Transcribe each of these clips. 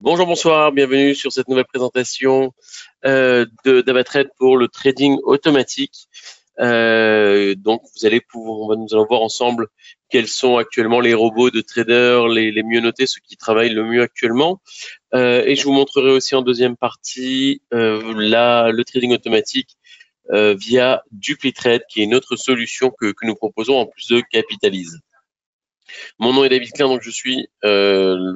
Bonjour, bonsoir, bienvenue sur cette nouvelle présentation d'Avatrade pour le trading automatique. Donc, nous allons voir ensemble quels sont actuellement les robots de traders les mieux notés, ceux qui travaillent le mieux actuellement. Et je vous montrerai aussi en deuxième partie le trading automatique via DupliTrade, qui est une autre solution que nous proposons en plus de Capitalize. Mon nom est David Klein, donc je suis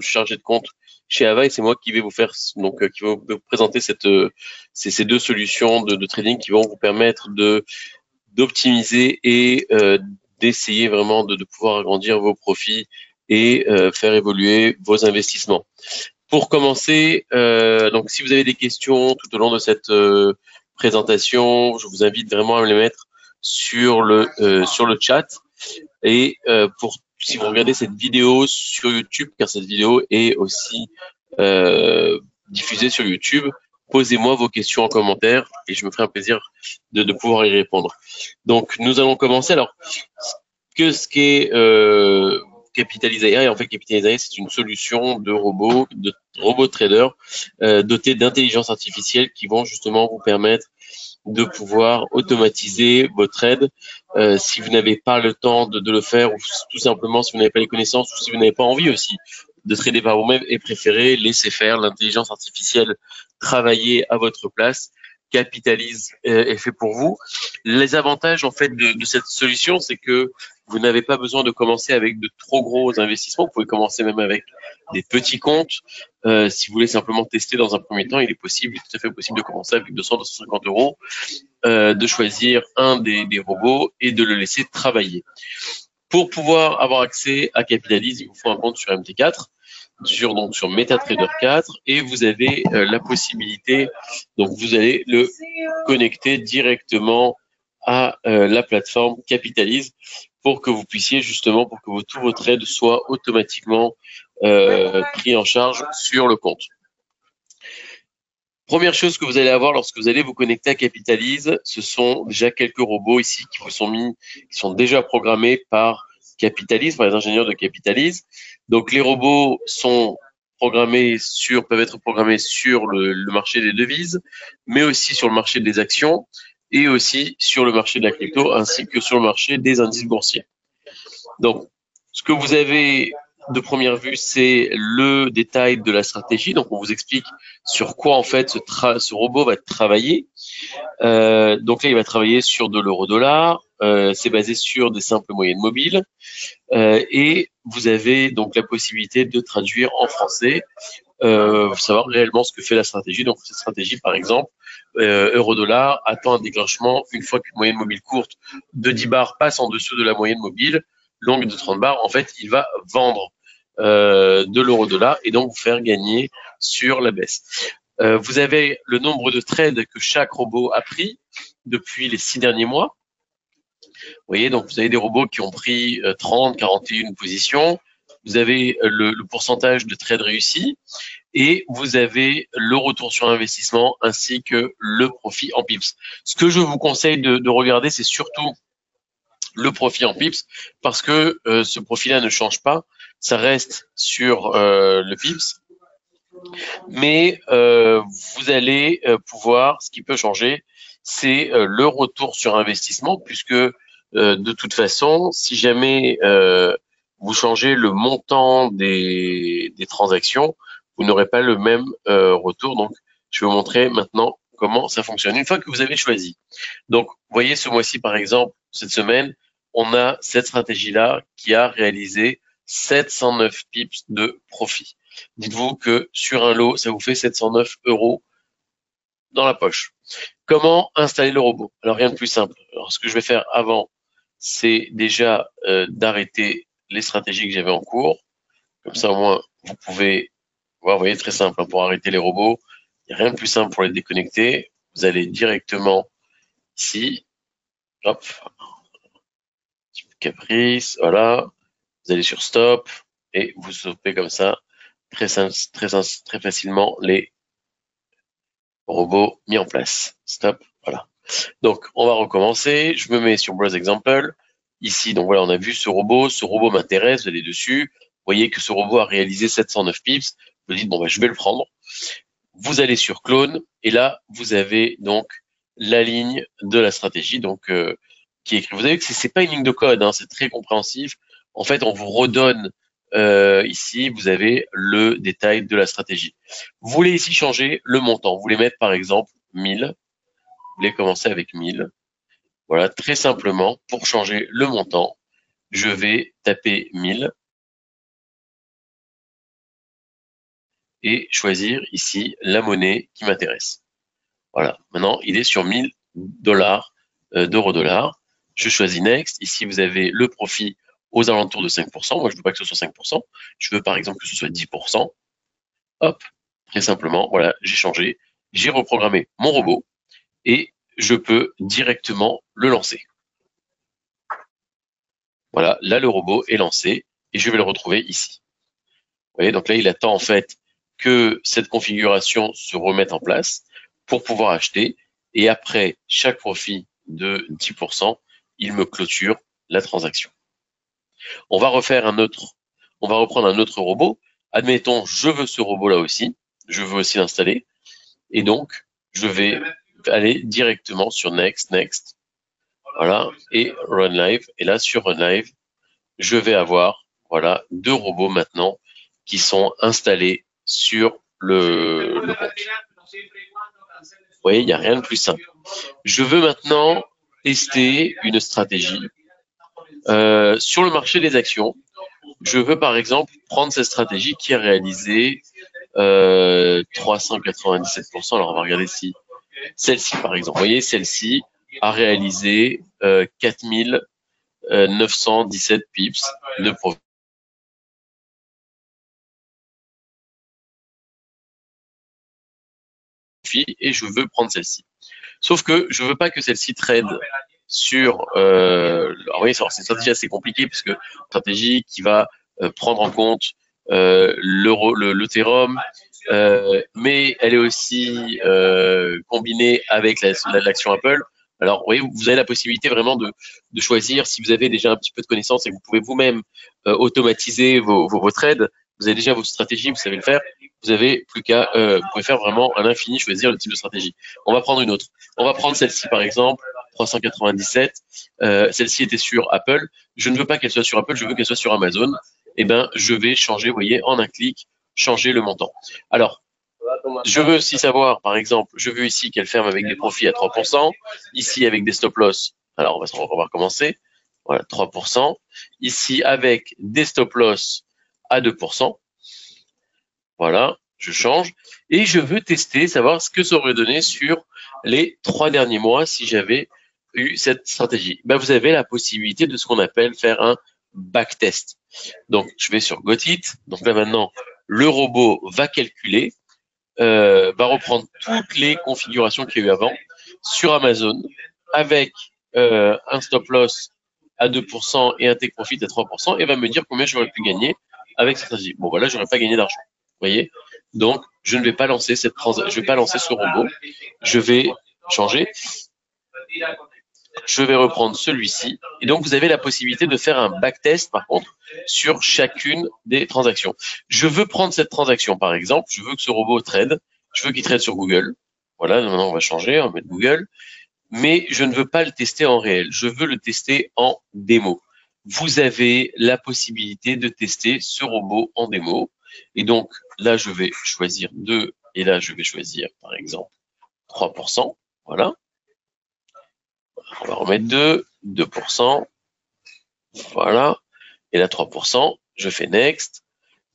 chargé de compte chez Ava et c'est moi qui vais vous présenter ces deux solutions de trading qui vont vous permettre d'optimiser et d'essayer vraiment de pouvoir agrandir vos profits et faire évoluer vos investissements. Pour commencer, donc si vous avez des questions tout au long de cette présentation, je vous invite vraiment à me les mettre sur le chat. Et si vous regardez cette vidéo sur YouTube, car cette vidéo est aussi diffusée sur YouTube, posez-moi vos questions en commentaire et je me ferai un plaisir de pouvoir y répondre. Donc, nous allons commencer. Alors, ce qu'est Capitalize AI, en fait, Capitalize AI, c'est une solution de robots traders dotés d'intelligence artificielle qui vont justement vous permettre de pouvoir automatiser vos trades si vous n'avez pas le temps de le faire ou tout simplement si vous n'avez pas les connaissances ou si vous n'avez pas envie aussi de trader par vous-même et préférez laisser faire l'intelligence artificielle travailler à votre place. Capitalize est fait pour vous. Les avantages en fait de cette solution, c'est que vous n'avez pas besoin de commencer avec de trop gros investissements. Vous pouvez commencer même avec des petits comptes. Si vous voulez simplement tester dans un premier temps, il est tout à fait possible de commencer avec 200-250 euros, de choisir un des robots et de le laisser travailler. Pour pouvoir avoir accès à Capitalize, il vous faut un compte sur MT4, sur MetaTrader 4, et vous avez la possibilité, donc vous allez le connecter directement à la plateforme Capitalize pour que vous puissiez justement, pour que tous vos trades soient automatiquement pris en charge sur le compte. Première chose que vous allez avoir lorsque vous allez vous connecter à Capitalize, ce sont déjà quelques robots ici qui sont déjà programmés par Capitalize, par les ingénieurs de Capitalize. Donc les robots peuvent être programmés sur le marché des devises, mais aussi sur le marché des actions et aussi sur le marché de la crypto, ainsi que sur le marché des indices boursiers. Donc, ce que vous avez de première vue, c'est le détail de la stratégie. Donc, on vous explique sur quoi, en fait, ce robot va travailler. Donc là, il va travailler sur de l'euro-dollar. C'est basé sur des simples moyennes mobiles. Et vous avez donc la possibilité de traduire en français, savoir réellement ce que fait la stratégie. Donc, cette stratégie, par exemple, euro-dollar attend un déclenchement une fois qu'une moyenne mobile courte de 10 bars passe en dessous de la moyenne mobile longue de 30 bars. En fait, il va vendre de l'euro-dollar et donc vous faire gagner sur la baisse. Vous avez le nombre de trades que chaque robot a pris depuis les 6 derniers mois. Vous voyez, donc vous avez des robots qui ont pris 30, 41 positions. Vous avez le pourcentage de trades réussis et vous avez le retour sur investissement ainsi que le profit en pips. Ce que je vous conseille de regarder, c'est surtout le profit en pips parce que ce profil-là ne change pas. Ça reste sur le pips. Mais vous allez pouvoir, ce qui peut changer, c'est le retour sur investissement puisque de toute façon, si jamais vous changez le montant des transactions, vous n'aurez pas le même retour. Donc, je vais vous montrer maintenant comment ça fonctionne. Une fois que vous avez choisi. Donc, vous voyez ce mois-ci, par exemple, cette semaine, on a cette stratégie-là qui a réalisé 709 pips de profit. Dites-vous que sur un lot, ça vous fait 709 euros dans la poche. Comment installer le robot? Alors, rien de plus simple. Alors, ce que je vais faire avant, c'est déjà d'arrêter les stratégies que j'avais en cours. Comme ça, au moins, vous pouvez voir, vous voyez, très simple, hein, pour arrêter les robots. Il n'y a rien de plus simple pour les déconnecter. Vous allez directement ici. Hop. Caprice, voilà. Vous allez sur Stop et vous stoppez comme ça très facilement les robots mis en place. Stop, voilà. Donc, on va recommencer. Je me mets sur Browse Example. Ici, donc voilà, on a vu ce robot. Ce robot m'intéresse, vous allez dessus. Vous voyez que ce robot a réalisé 709 pips. Vous dites, bon, bah, je vais le prendre. Vous allez sur clone et là, vous avez donc la ligne de la stratégie donc qui est écrite. Vous avez vu que c'est pas une ligne de code, hein, c'est très compréhensif. En fait, on vous redonne ici, vous avez le détail de la stratégie. Vous voulez ici changer le montant. Vous voulez mettre par exemple 1000. Vous voulez commencer avec 1000. Voilà, très simplement, pour changer le montant, je vais taper 1000 et choisir ici la monnaie qui m'intéresse. Voilà, maintenant il est sur 1000 dollars, d'euro-dollar. Je choisis Next. Ici, vous avez le profit aux alentours de 5%. Moi, je ne veux pas que ce soit 5%. Je veux par exemple que ce soit 10%. Hop, très simplement, voilà, j'ai changé. J'ai reprogrammé mon robot et je peux directement le lancer. Voilà, là, le robot est lancé et je vais le retrouver ici. Vous voyez, donc là, il attend en fait que cette configuration se remette en place pour pouvoir acheter. Et après chaque profit de 10%, il me clôture la transaction. On va reprendre un autre robot. Admettons, je veux ce robot là aussi. Je veux aussi l'installer. Et donc, je vais aller directement sur Next, Next. Voilà. Et Run Live. Et là, sur Run Live, je vais avoir, voilà, 2 robots maintenant qui sont installés sur le compte. Vous voyez, il n'y a rien de plus simple. Je veux maintenant tester une stratégie sur le marché des actions. Je veux par exemple prendre cette stratégie qui a réalisé 397%. Alors on va regarder si celle-ci par exemple. Vous voyez, celle-ci a réalisé 4917 pips de profit. Et je veux prendre celle-ci. Sauf que je veux pas que celle-ci trade sur. Alors oui, c'est une stratégie assez compliquée parce que stratégie qui va prendre en compte l'Ethereum, mais elle est aussi combinée avec l'action Apple. Alors, oui, vous avez la possibilité vraiment de choisir si vous avez déjà un petit peu de connaissances et que vous pouvez vous-même automatiser vos trades. Vous avez déjà vos stratégies, vous savez le faire. Vous avez plus qu'à, vous pouvez faire vraiment à l'infini, choisir le type de stratégie. On va prendre une autre. On va prendre celle-ci par exemple, 397. Celle-ci était sur Apple. Je ne veux pas qu'elle soit sur Apple, je veux qu'elle soit sur Amazon. Eh ben, je vais changer, vous voyez, en un clic, changer le montant. Alors, je veux aussi savoir, par exemple, je veux ici qu'elle ferme avec des profits à 3%, ici avec des stop-loss. Alors, on va recommencer. Voilà, 3%. Ici, avec des stop-loss à 2%. Voilà, je change. Et je veux tester, savoir ce que ça aurait donné sur les 3 derniers mois si j'avais eu cette stratégie. Ben, vous avez la possibilité de ce qu'on appelle faire un backtest. Donc, je vais sur Gotit. Donc là, maintenant, le robot va calculer, va reprendre toutes les configurations qu'il y a eu avant sur Amazon avec un stop loss à 2% et un take profit à 3% et va me dire combien j'aurais pu gagner avec cette stratégie. Bon, voilà, j'aurais pas gagné d'argent. Vous voyez? Donc, je ne vais pas lancer je vais pas lancer ce robot. Je vais changer. Je vais reprendre celui-ci. Et donc, vous avez la possibilité de faire un backtest, par contre, sur chacune des transactions. Je veux prendre cette transaction, par exemple. Je veux que ce robot trade. Je veux qu'il trade sur Google. Voilà, maintenant, on va changer. On va mettre Google. Mais je ne veux pas le tester en réel. Je veux le tester en démo. Vous avez la possibilité de tester ce robot en démo. Et donc, là, je vais choisir 2. Et là, je vais choisir, par exemple, 3%. Voilà. On va remettre 2, 2%. Voilà. Et là, 3%. Je fais Next.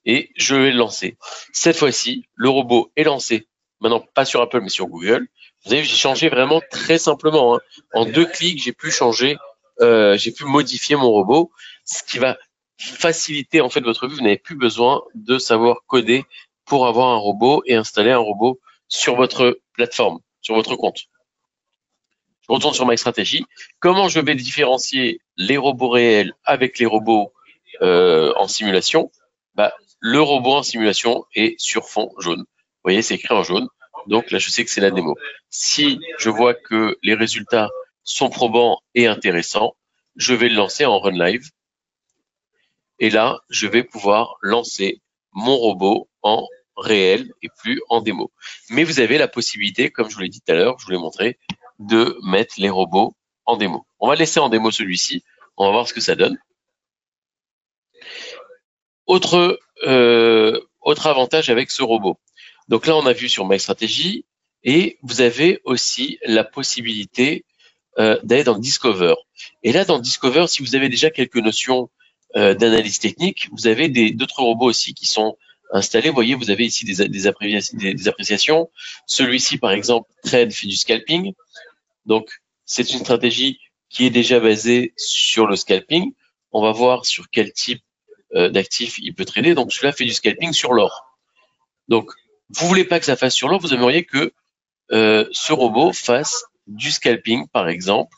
Et je vais le lancer. Cette fois-ci, le robot est lancé. Maintenant, pas sur Apple, mais sur Google. Vous avez vu, j'ai changé vraiment très simplement. Hein. En 2 clics, j'ai pu changer, j'ai pu modifier mon robot, ce qui va faciliter en fait votre vie. Vous n'avez plus besoin de savoir coder pour avoir un robot et installer un robot sur votre plateforme, sur votre compte. Je retourne sur MyStrategy. Comment je vais différencier les robots réels avec les robots en simulation? Bah, le robot en simulation est sur fond jaune. Vous voyez, c'est écrit en jaune. Donc là, je sais que c'est la démo. Si je vois que les résultats sont probants et intéressants, je vais le lancer en Run Live. Et là, je vais pouvoir lancer mon robot en réel et plus en démo. Mais vous avez la possibilité, comme je vous l'ai dit tout à l'heure, je vous l'ai montré, de mettre les robots en démo. On va laisser en démo celui-ci. On va voir ce que ça donne. Autre avantage avec ce robot. Donc là, on a vu sur MyStrategy et vous avez aussi la possibilité d'aller dans Discover. Et là, dans Discover, si vous avez déjà quelques notions d'analyse technique, vous avez d'autres robots aussi qui sont installés. Vous voyez, vous avez ici des appréciations. Celui-ci, par exemple, Trade fait du scalping. Donc, c'est une stratégie qui est déjà basée sur le scalping. On va voir sur quel type d'actifs il peut trader. Donc, celui-là fait du scalping sur l'or. Donc, vous voulez pas que ça fasse sur l'or, vous aimeriez que ce robot fasse du scalping, par exemple,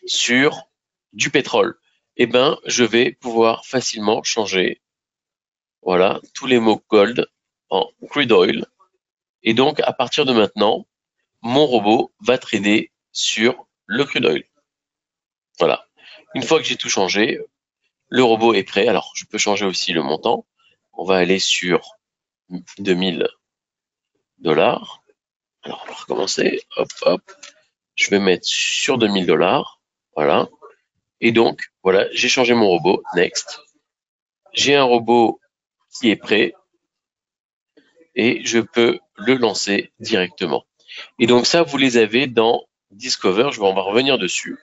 sur du pétrole. Eh ben, je vais pouvoir facilement changer, voilà, tous les mots gold en crude oil. Et donc, à partir de maintenant, mon robot va trader sur le crude oil. Voilà. Une fois que j'ai tout changé, le robot est prêt. Alors, je peux changer aussi le montant. On va aller sur 2000 $. Alors, on va recommencer. Hop, hop. Je vais mettre sur 2000 $. Voilà. Et donc, voilà, j'ai changé mon robot. Next. J'ai un robot qui est prêt et je peux le lancer directement. Et donc ça, vous les avez dans Discover. On va revenir dessus.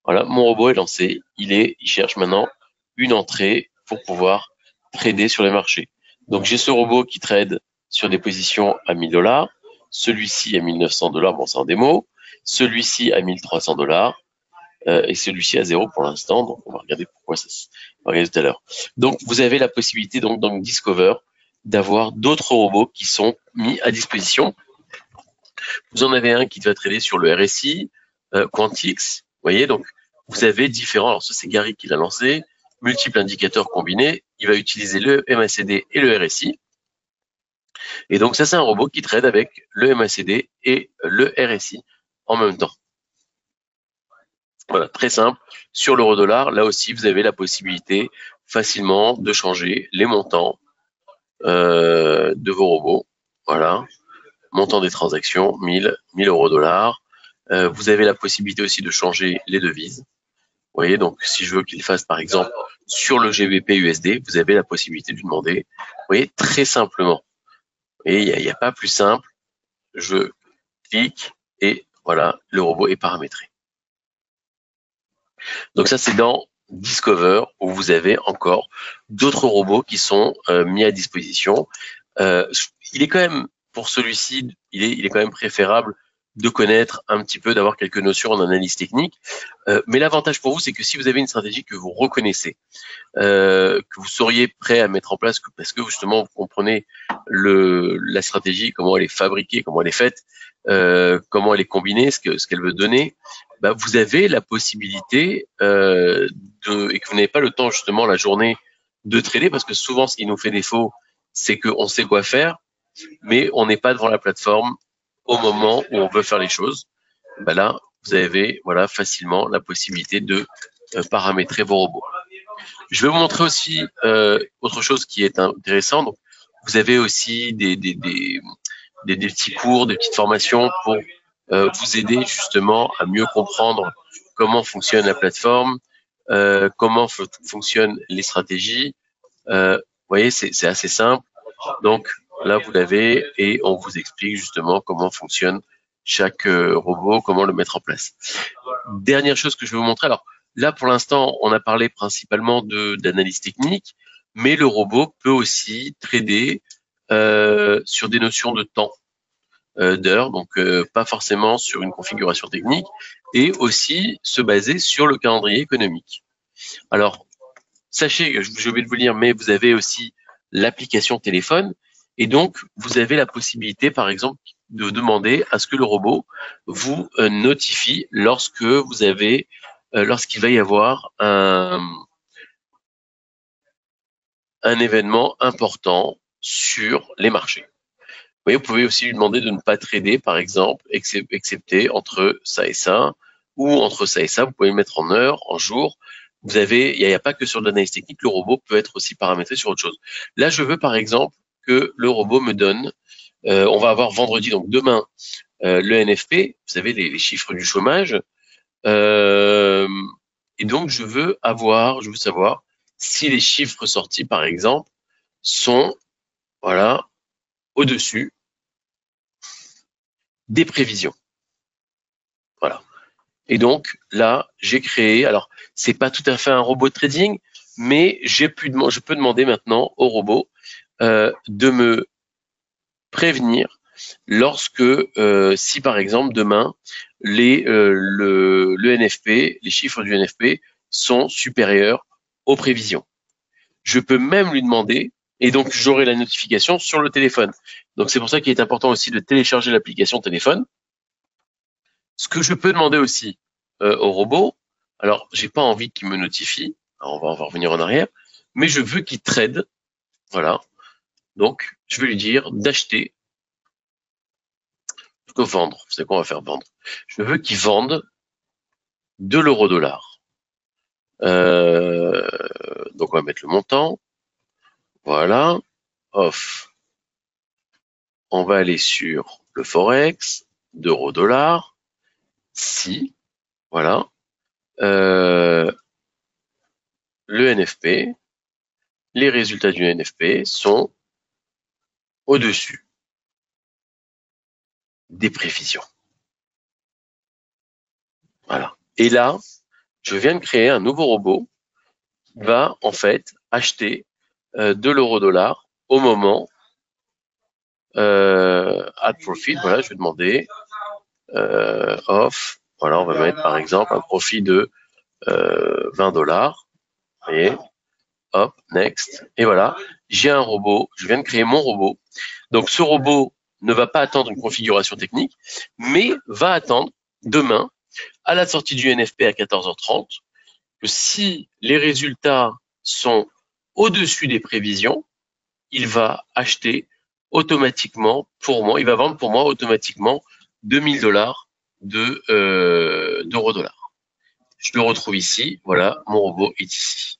Voilà, mon robot est lancé. Il cherche maintenant une entrée pour pouvoir trader sur les marchés. Donc j'ai ce robot qui trade sur des positions à 1000 $. Celui-ci à 1900 $. Bon, c'est en démo. Celui-ci à 1300 $. Et celui-ci à 0 pour l'instant. Donc, on va regarder pourquoi ça on va regarder tout à l'heure. Donc, vous avez la possibilité, donc, dans Discover, d'avoir d'autres robots qui sont mis à disposition. Vous en avez un qui va trader sur le RSI, Quantix. Vous voyez, donc, vous avez différents, alors ça, c'est Gary qui l'a lancé, multiples indicateurs combinés. Il va utiliser le MACD et le RSI. Et donc, ça, c'est un robot qui trade avec le MACD et le RSI en même temps. Voilà, très simple. Sur l'euro-dollar, là aussi, vous avez la possibilité facilement de changer les montants de vos robots. Voilà, montant des transactions, 1000 €. Vous avez la possibilité aussi de changer les devises. Vous voyez, donc si je veux qu'il fasse par exemple sur le GBP USD, vous avez la possibilité de lui demander. Vous voyez, très simplement. Et il n'y a pas plus simple. Je clique et voilà, le robot est paramétré. Donc ça, c'est dans Discover où vous avez encore d'autres robots qui sont mis à disposition. Il est quand même, pour celui-ci, il est quand même préférable de connaître un petit peu, d'avoir quelques notions en analyse technique. Mais l'avantage pour vous, c'est que si vous avez une stratégie que vous reconnaissez, que vous seriez prêt à mettre en place, parce que justement vous comprenez la stratégie, comment elle est fabriquée, comment elle est faite, comment elle est combinée, ce qu'elle veut donner, bah, vous avez la possibilité et que vous n'avez pas le temps justement la journée de trader, parce que souvent ce qui nous fait défaut, c'est qu'on sait quoi faire, mais on n'est pas devant la plateforme au moment où on veut faire les choses. Bah là, vous avez voilà facilement la possibilité de paramétrer vos robots. Je vais vous montrer aussi autre chose qui est intéressant. Donc, vous avez aussi des petits cours, des petites formations pour vous aider justement à mieux comprendre comment fonctionne la plateforme, comment fonctionnent les stratégies. Vous voyez, c'est assez simple. Donc là, vous l'avez et on vous explique justement comment fonctionne chaque robot, comment le mettre en place. Dernière chose que je vais vous montrer. Alors là, pour l'instant, on a parlé principalement d'analyse technique, mais le robot peut aussi trader sur des notions de temps, d'heures, donc pas forcément sur une configuration technique, et aussi se baser sur le calendrier économique. Alors, sachez que je vais vous lire, mais vous avez aussi l'application téléphone, et donc vous avez la possibilité, par exemple, de demander à ce que le robot vous notifie lorsque vous avez, lorsqu'il va y avoir un événement important sur les marchés. Vous voyez, vous pouvez aussi lui demander de ne pas trader, par exemple, excepté entre ça et ça, ou entre ça et ça. Vous pouvez le mettre en heure, en jour. il n'y a pas que sur de l'analyse technique, le robot peut être aussi paramétré sur autre chose. Là, je veux par exemple que le robot me donne, on va avoir vendredi, donc demain, le NFP, vous savez, les chiffres du chômage. Et donc, je veux savoir si les chiffres sortis, par exemple, sont, voilà, au-dessus des prévisions. Voilà. Et donc, là, j'ai créé, alors, c'est pas tout à fait un robot de trading, mais je peux demander maintenant au robot de me prévenir lorsque, si par exemple demain le NFP, les chiffres du NFP sont supérieurs aux prévisions. Je peux même lui demander, et donc j'aurai la notification sur le téléphone. Donc c'est pour ça qu'il est important aussi de télécharger l'application téléphone. Ce que je peux demander aussi au robot, alors j'ai pas envie qu'il me notifie, alors on va revenir en arrière, mais je veux qu'il trade, voilà. Donc je vais lui dire d'acheter, plutôt vendre, c'est quoi on va faire vendre. Je veux qu'il vende de l'euro-dollar. Donc on va mettre le montant, voilà, off. On va aller sur le forex, d'euro-dollar, si, voilà, le NFP, les résultats du NFP sont au-dessus des prévisions. Voilà. Et là, je viens de créer un nouveau robot qui va en fait acheter de l'euro-dollar au moment at profit. Voilà, je vais demander off. Voilà, on va mettre par exemple un profit de $20. Et hop, next. Et voilà, j'ai un robot. Je viens de créer mon robot. Donc ce robot ne va pas attendre une configuration technique, mais va attendre demain, à la sortie du NFP à 14h30, que si les résultats sont au-dessus des prévisions, il va acheter automatiquement pour moi, il va vendre pour moi automatiquement $2000 d'euro-dollar. Je le retrouve ici, voilà, mon robot est ici.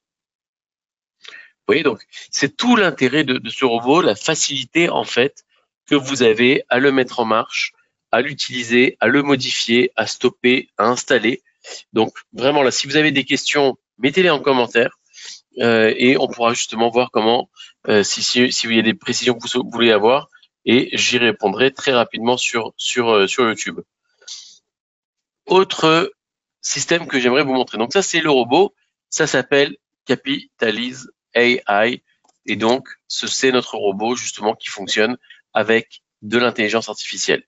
Vous voyez, donc c'est tout l'intérêt de ce robot, la facilité en fait que vous avez à le mettre en marche, à l'utiliser, à le modifier, à stopper, à installer. Donc vraiment là, si vous avez des questions, mettez-les en commentaire et on pourra justement voir comment, si il y a des précisions que vous voulez avoir, et j'y répondrai très rapidement sur YouTube. Autre système que j'aimerais vous montrer. Donc ça, c'est le robot. Ça s'appelle Capitalize AI. Et donc, c'est notre robot justement qui fonctionne avec de l'intelligence artificielle.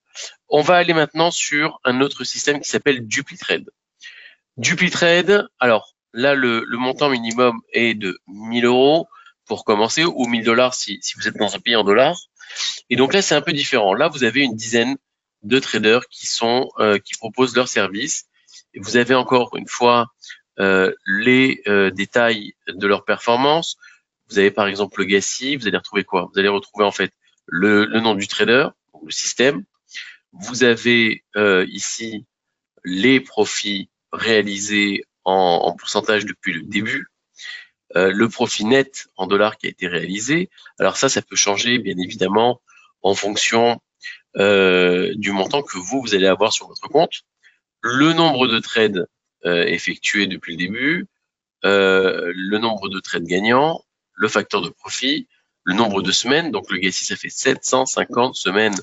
On va aller maintenant sur un autre système qui s'appelle DupliTrade. DupliTrade, alors là, le montant minimum est de 1000 € pour commencer, ou $1000 si vous êtes dans un pays en dollars. Et donc là, c'est un peu différent. Là, vous avez une dizaine de traders qui proposent leurs services. Et vous avez encore une fois les détails de leur performance. Vous avez par exemple le GACI, vous allez retrouver quoi? Vous allez retrouver en fait le nom du trader, donc le système. Vous avez ici les profits réalisés en pourcentage depuis le début. Le profit net en dollars qui a été réalisé. Alors ça peut changer bien évidemment en fonction du montant que vous allez avoir sur votre compte. Le nombre de trades effectués depuis le début, le nombre de trades gagnants, le facteur de profit, le nombre de semaines. Donc le GACI, ça fait 750 semaines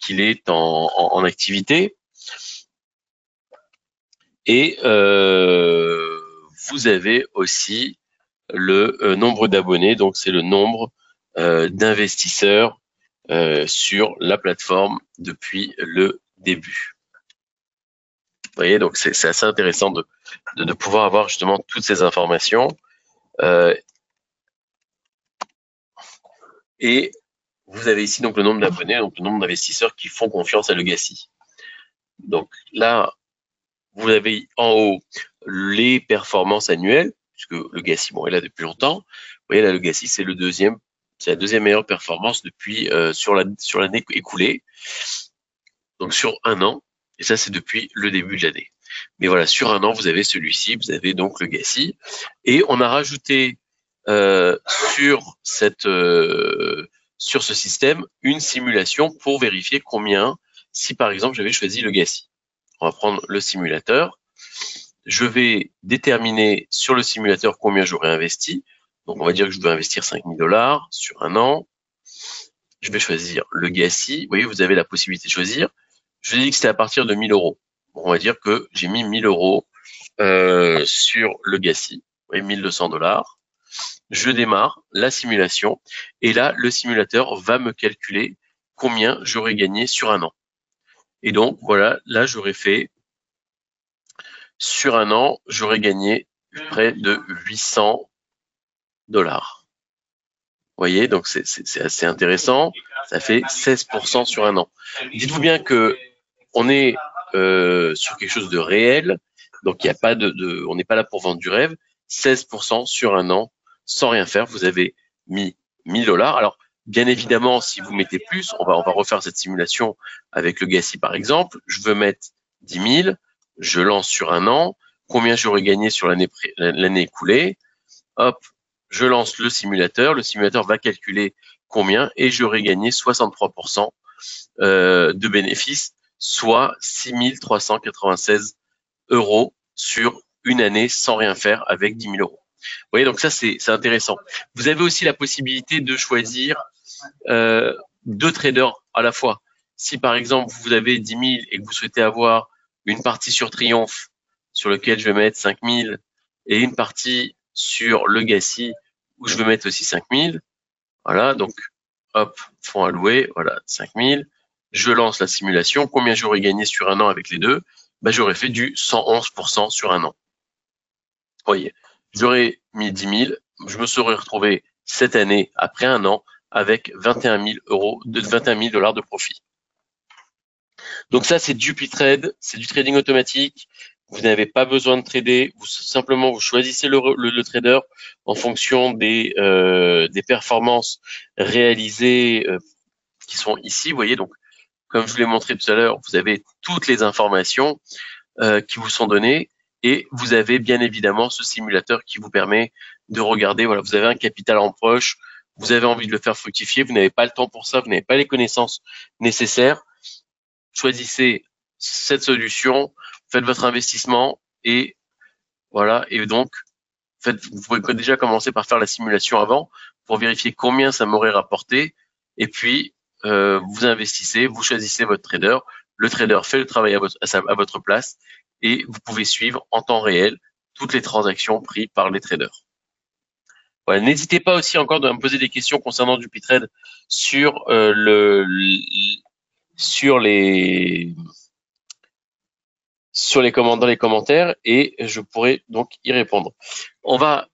qu'il est en activité. Et vous avez aussi le nombre d'abonnés, donc c'est le nombre d'investisseurs sur la plateforme depuis le début. Vous voyez, donc c'est assez intéressant de pouvoir avoir justement toutes ces informations. Et vous avez ici donc le nombre d'abonnés, donc le nombre d'investisseurs qui font confiance à Legacy. Donc là, vous avez en haut les performances annuelles, puisque Legacy, bon, est là depuis longtemps. Vous voyez, là, Legacy, c'est la deuxième meilleure performance depuis sur l'année écoulée. Donc sur un an. Et ça, c'est depuis le début de l'année. Mais voilà, sur un an, vous avez celui-ci, vous avez donc le GACI. Et on a rajouté sur ce système une simulation pour vérifier combien, si par exemple j'avais choisi le GACI. On va prendre le simulateur. Je vais déterminer sur le simulateur combien j'aurais investi. Donc on va dire que je vais investir 5 000 $ sur un an. Je vais choisir le GACI. Vous voyez, vous avez la possibilité de choisir. Je vous ai dit que c'était à partir de 1 000 €. Bon, on va dire que j'ai mis 1 000 € sur le GACI. Vous voyez, 1 200 $. Je démarre la simulation et là, le simulateur va me calculer combien j'aurais gagné sur un an. Et donc, voilà, là, j'aurais fait, sur un an, j'aurais gagné près de 800 $. Vous voyez, donc c'est assez intéressant. Ça fait 16% sur un an. Dites-vous bien que on est sur quelque chose de réel, donc il n'y a pas on n'est pas là pour vendre du rêve. 16% sur un an, sans rien faire, vous avez mis 1 000 $. Alors, bien évidemment, si vous mettez plus, on va refaire cette simulation avec le GACI par exemple. Je veux mettre 10 000, je lance sur un an. Combien j'aurais gagné sur l'année écoulée? Hop, je lance le simulateur va calculer combien et j'aurais gagné 63% de bénéfices, soit 6 396 € sur une année sans rien faire avec 10 000 €. Vous voyez, donc ça c'est intéressant. Vous avez aussi la possibilité de choisir 2 traders à la fois. Si par exemple vous avez 10 000 et que vous souhaitez avoir une partie sur Triomphe sur lequel je vais mettre 5 000 et une partie sur le GACI où je vais mettre aussi 5 000, voilà, donc hop, fonds alloués, voilà, 5 000. Je lance la simulation. Combien j'aurais gagné sur un an avec les deux? Ben, j'aurais fait du 111% sur un an. Vous voyez, j'aurais mis 10 000. Je me serais retrouvé cette année, après un an, avec 21 000 $ de profit. Donc ça, c'est DupiTrade, c'est du trading automatique. Vous n'avez pas besoin de trader. Simplement, vous choisissez le trader en fonction des performances réalisées qui sont ici. Vous voyez, donc comme je vous l'ai montré tout à l'heure, vous avez toutes les informations qui vous sont données et vous avez bien évidemment ce simulateur qui vous permet de regarder. Voilà, vous avez un capital en poche, vous avez envie de le faire fructifier, vous n'avez pas le temps pour ça, vous n'avez pas les connaissances nécessaires. Choisissez cette solution, faites votre investissement et voilà. Et donc, vous pouvez déjà commencer par faire la simulation avant pour vérifier combien ça m'aurait rapporté. Et puis, vous investissez, vous choisissez votre trader. Le trader fait le travail à votre place et vous pouvez suivre en temps réel toutes les transactions prises par les traders. Voilà, n'hésitez pas aussi encore à me poser des questions concernant DupiTrade sur dans les commentaires et je pourrai donc y répondre. On va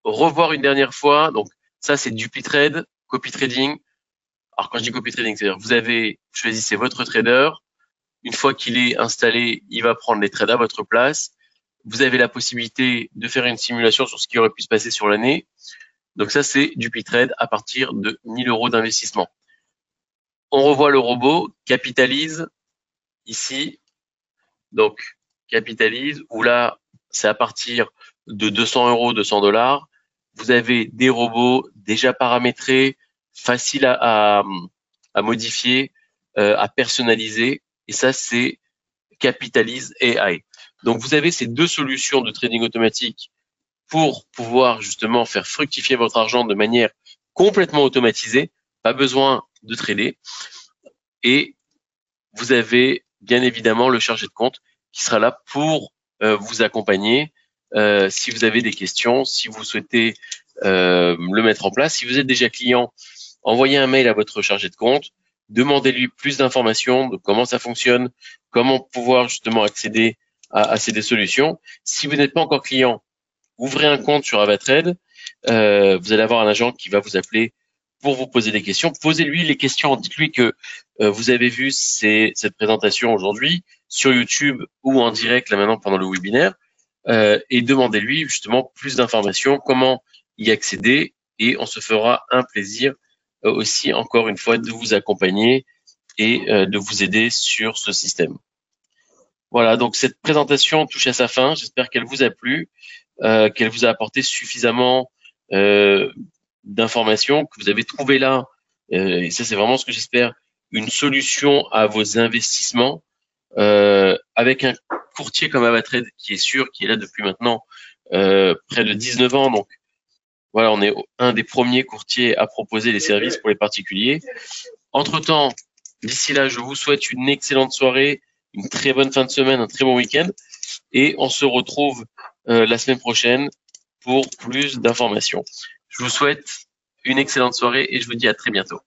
revoir une dernière fois. Donc ça c'est DupiTrade, copy trading. Alors quand je dis copy trading, c'est-à-dire vous choisissez votre trader. Une fois qu'il est installé, il va prendre les trades à votre place. Vous avez la possibilité de faire une simulation sur ce qui aurait pu se passer sur l'année. Donc ça c'est DupiTrade à partir de 1 000 € d'investissement. On revoit le robot, capitalise ici. Donc capitalise, où là, c'est à partir de 200 €, 200 $. Vous avez des robots déjà paramétrés, faciles à modifier, à personnaliser. Et ça, c'est Capitalise AI. Donc, vous avez ces deux solutions de trading automatique pour pouvoir justement faire fructifier votre argent de manière complètement automatisée. Pas besoin de trader. Et vous avez bien évidemment le chargé de compte qui sera là pour vous accompagner si vous avez des questions, si vous souhaitez le mettre en place. Si vous êtes déjà client, envoyez un mail à votre chargé de compte, demandez-lui plus d'informations de comment ça fonctionne, comment pouvoir justement accéder à ces solutions. Si vous n'êtes pas encore client, ouvrez un compte sur Avatrade. Vous allez avoir un agent qui va vous appeler pour vous poser des questions. Posez-lui les questions. Dites-lui que vous avez vu cette présentation aujourd'hui sur YouTube ou en direct là maintenant pendant le webinaire et demandez-lui justement plus d'informations, comment y accéder et on se fera un plaisir aussi encore une fois de vous accompagner et de vous aider sur ce système. Voilà, donc cette présentation touche à sa fin. J'espère qu'elle vous a plu, qu'elle vous a apporté suffisamment d'informations, que vous avez trouvé là, et ça c'est vraiment ce que j'espère, une solution à vos investissements avec un courtier comme Avatrade qui est sûr, qui est là depuis maintenant près de 19 ans. Donc voilà, on est un des premiers courtiers à proposer les services pour les particuliers. Entre-temps, d'ici là, je vous souhaite une excellente soirée, une très bonne fin de semaine, un très bon week-end. Et on se retrouve la semaine prochaine pour plus d'informations. Je vous souhaite une excellente soirée et je vous dis à très bientôt.